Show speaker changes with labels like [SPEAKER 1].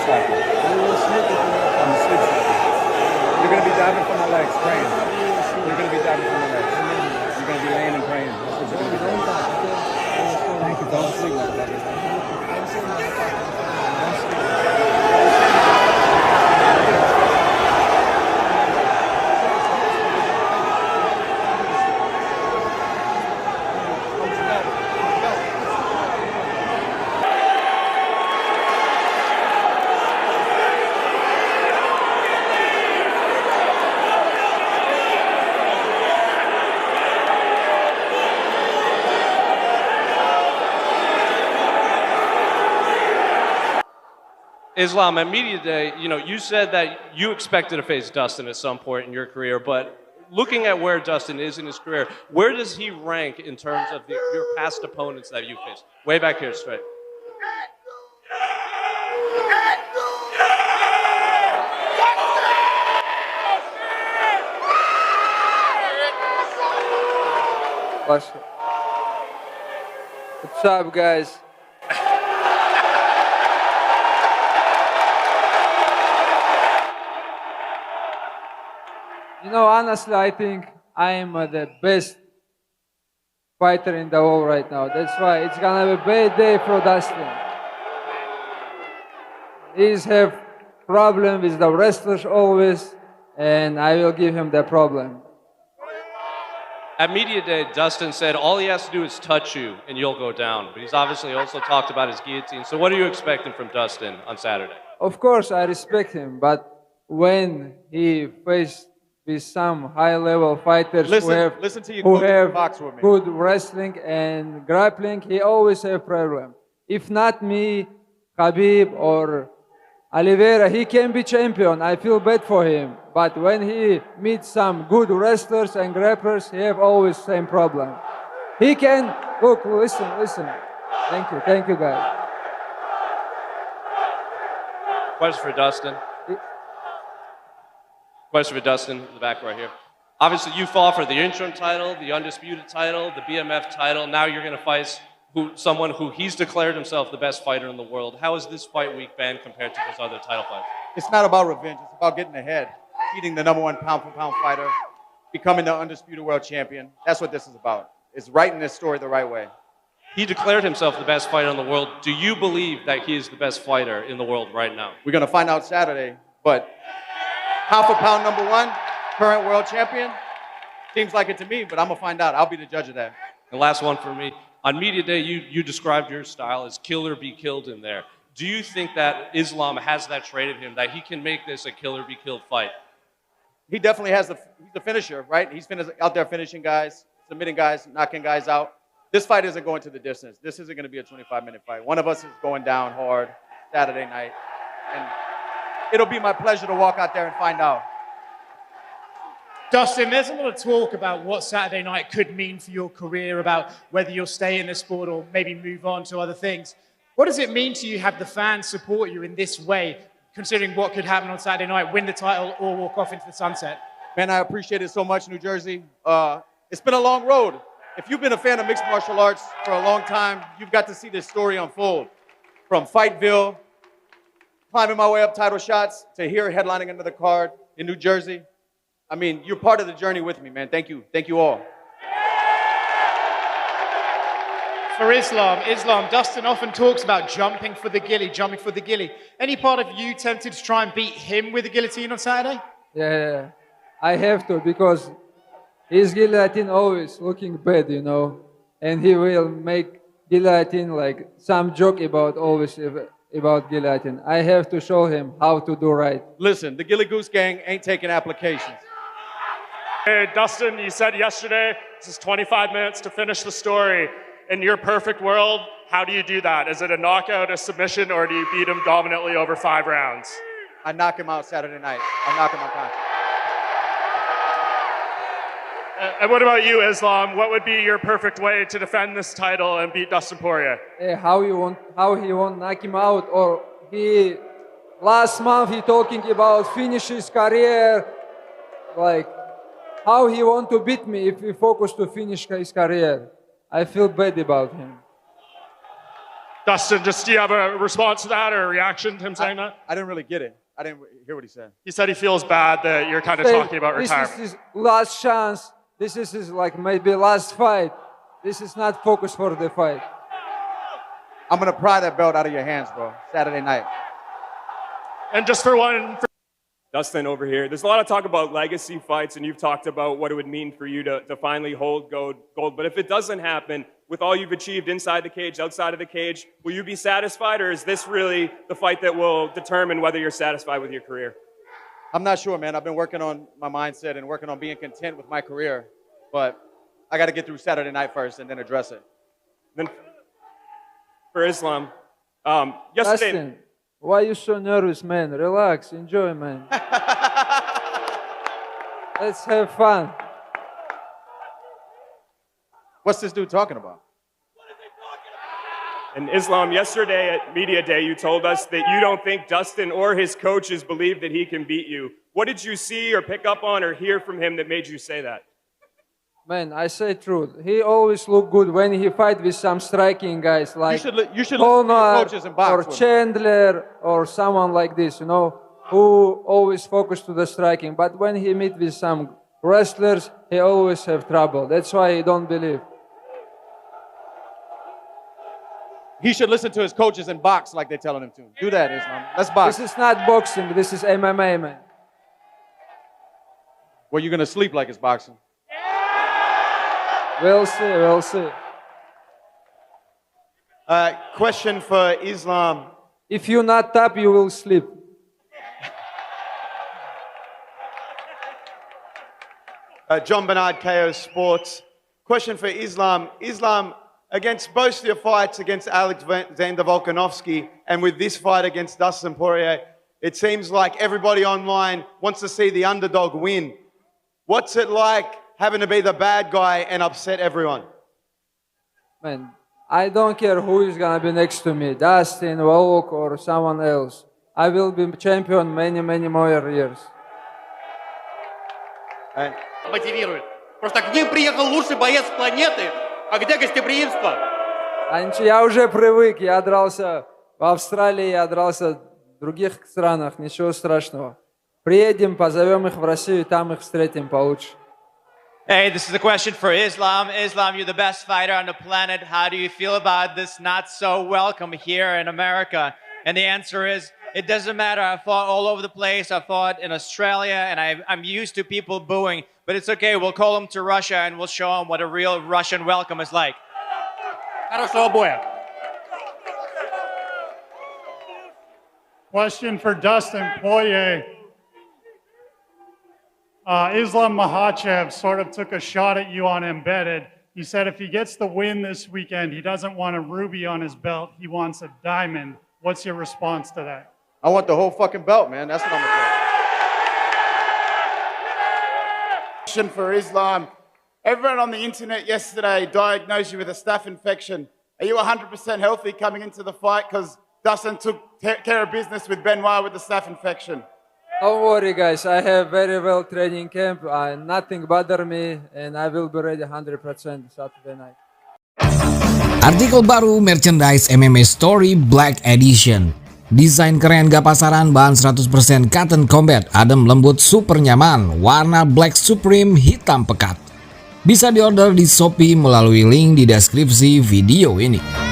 [SPEAKER 1] slapping. I'm a sleep slapping. You're going to be diving for my legs, praying. You're going to be diving for my legs. You're going to be laying and praying. That's what you're going to be doing. Thank you. Don't sleep, motherfucker.
[SPEAKER 2] Islam, at Media Day, you said that you expected to face Dustin at some point in your career, but looking at where Dustin is in his career, where does he rank in terms of your past opponents that you faced? Way back here, straight.
[SPEAKER 3] What's up, guys? Honestly, I think I am the best fighter in the world right now. That's why it's gonna be a bad day for Dustin. He's have problem with the wrestlers always, and I will give him the problem.
[SPEAKER 2] At Media Day, Dustin said all he has to do is touch you and you'll go down. But he's obviously also talked about his guillotine. So what are you expecting from Dustin on Saturday?
[SPEAKER 3] Of course, I respect him, but when he faced with some high-level fighters who have good wrestling and grappling, he always have problem. If not me, Khabib or Oliveira, he can be champion. I feel bad for him. But when he meets some good wrestlers and grapplers, he have always same problem. He can, look, listen. Thank you guys.
[SPEAKER 2] Question for Dustin. Question for Dustin in the back right here. Obviously, you fought for the interim title, the undisputed title, the BMF title. Now you're going to fight someone who he's declared himself the best fighter in the world. How has this fight week been compared to those other title fights?
[SPEAKER 1] It's not about revenge. It's about getting ahead, beating the #1 pound-for-pound fighter, becoming the undisputed world champion. That's what this is about. It's writing this story the right way.
[SPEAKER 2] He declared himself the best fighter in the world. Do you believe that he is the best fighter in the world right now?
[SPEAKER 1] We're going to find out Saturday, but pound-for-pound #1, current world champion. Seems like it to me, but I'm going to find out. I'll be the judge of that.
[SPEAKER 2] The last one for me. On Media Day, you described your style as kill or be killed in there. Do you think that Islam has that trait in him, that he can make this a kill or be killed fight?
[SPEAKER 1] He definitely has he's the finisher, right? He's out there finishing guys, submitting guys, knocking guys out. This fight isn't going to the distance. This isn't going to be a 25-minute fight. One of us is going down hard Saturday night. And it'll be my pleasure to walk out there and find out.
[SPEAKER 4] Dustin, there's a lot of talk about what Saturday night could mean for your career, about whether you'll stay in the sport or maybe move on to other things. What does it mean to you have the fans support you in this way, considering what could happen on Saturday night, win the title or walk off into the sunset?
[SPEAKER 1] Man, I appreciate it so much, New Jersey. It's been a long road. If you've been a fan of mixed martial arts for a long time, you've got to see this story unfold. From Fightville, climbing my way up title shots, to here headlining another card in New Jersey. I mean, you're part of the journey with me, man. Thank you. Thank you all.
[SPEAKER 4] For Islam, Dustin often talks about jumping for the gilly. Any part of you tempted to try and beat him with a guillotine on Saturday?
[SPEAKER 3] Yeah, I have to, because his guillotine always looking bad, and he will make guillotine like some joke about guillotine. I have to show him how to do right.
[SPEAKER 1] Listen, the Gilly Goose Gang ain't taking applications.
[SPEAKER 5] Hey, Dustin, you said yesterday, this is 25 minutes to finish the story. In your perfect world, how do you do that? Is it a knockout, a submission, or do you beat him dominantly over 5 rounds?
[SPEAKER 1] I knock him out Saturday night. I knock him unconscious.
[SPEAKER 5] And what about you, Islam? What would be your perfect way to defend this title and beat Dustin Poirier?
[SPEAKER 3] How he won't knock him out, or last month he talking about finish his career, like how he want to beat me if we focus to finish his career. I feel bad about him.
[SPEAKER 5] Dustin, just do you have a response to that or a reaction to him saying that?
[SPEAKER 1] I didn't really get it. I didn't hear what he said.
[SPEAKER 5] He said he feels bad that you're kind of talking about retirement.
[SPEAKER 3] This is his last chance. This is his like maybe last fight. This is not focused for the fight.
[SPEAKER 1] I'm gonna pry that belt out of your hands, bro. Saturday night.
[SPEAKER 5] And just for one.
[SPEAKER 6] Dustin over here. There's a lot of talk about legacy fights, and you've talked about what it would mean for you to finally hold gold. But if it doesn't happen, with all you've achieved inside the cage, outside of the cage, will you be satisfied, or is this really the fight that will determine whether you're satisfied with your career?
[SPEAKER 1] I'm not sure, man. I've been working on my mindset and working on being content with my career, but I got to get through Saturday night first and then address it.
[SPEAKER 6] Then for Islam, yesterday.
[SPEAKER 3] Dustin, why are you so nervous, man? Relax, enjoy, man. Let's have fun.
[SPEAKER 1] What's this dude talking about?
[SPEAKER 6] And Islam, yesterday at Media Day, you told us that you don't think Dustin or his coaches believe that he can beat you. What did you see or pick up on or hear from him that made you say that?
[SPEAKER 3] Man, I say truth. He always look good when he fight with some striking guys like
[SPEAKER 1] you should listen to your coaches and box
[SPEAKER 3] or
[SPEAKER 1] with him.
[SPEAKER 3] Chandler or someone like this, you know, who always focus to the striking. But when he meet with some wrestlers, he always have trouble. That's why he don't believe.
[SPEAKER 1] He should listen to his coaches and box like they're telling him to. Do that, Islam. Let's box.
[SPEAKER 3] This is not boxing. This is MMA, man.
[SPEAKER 1] Well, you're gonna sleep like it's boxing.
[SPEAKER 3] We'll see, we'll see.
[SPEAKER 7] Question for Islam.
[SPEAKER 3] If you not tap, you will sleep.
[SPEAKER 7] John Bernard, KO Sports. Question for Islam. Islam, against both your fights against Alexander Volkanovski and with this fight against Dustin Poirier, it seems like everybody online wants to see the underdog win. What's it like having to be the bad guy and upset everyone?
[SPEAKER 3] Man, I don't care who is gonna be next to me, Dustin, Volk, or someone else. I will be champion many more years.
[SPEAKER 8] Мотивирует. Просто к ним приехал лучший боец планеты, а где гостеприимство?
[SPEAKER 3] Я уже привык, я дрался в Австралии, я дрался в других странах, ничего страшного. Приедем, позовем их в Россию, там их встретим получше.
[SPEAKER 9] Hey, this is a question for Islam. Islam, you're the best fighter on the planet. How do you feel about this not so welcome here in America? And the answer is, it doesn't matter. I fought all over the place. I fought in Australia, and I'm used to people booing. But it's okay. We'll call them to Russia, and we'll show them what a real Russian welcome is like.
[SPEAKER 8] Хорошего боя.
[SPEAKER 10] Question for Dustin Poirier. Islam Makhachev sort of took a shot at you on Embedded. He said if he gets the win this weekend, he doesn't want a ruby on his belt. He wants a diamond. What's your response to that?
[SPEAKER 1] I want the whole fucking belt, man. That's what I'm gonna say.
[SPEAKER 7] Question for Islam. Everyone on the internet yesterday diagnosed you with a staph infection. Are you 100% healthy coming into the fight? Because Dustin took care of business with Benoit with the staph infection.
[SPEAKER 3] Don't worry, guys. I have very well training camp. Nothing bother me, and I will be ready 100% Saturday night.
[SPEAKER 11] Artikel baru merchandise MMA Story Black Edition. Desain keren gak pasaran, bahan 100% cotton combat, adem lembut super nyaman, warna black supreme hitam pekat. Bisa diorder di Shopee melalui link di deskripsi video ini.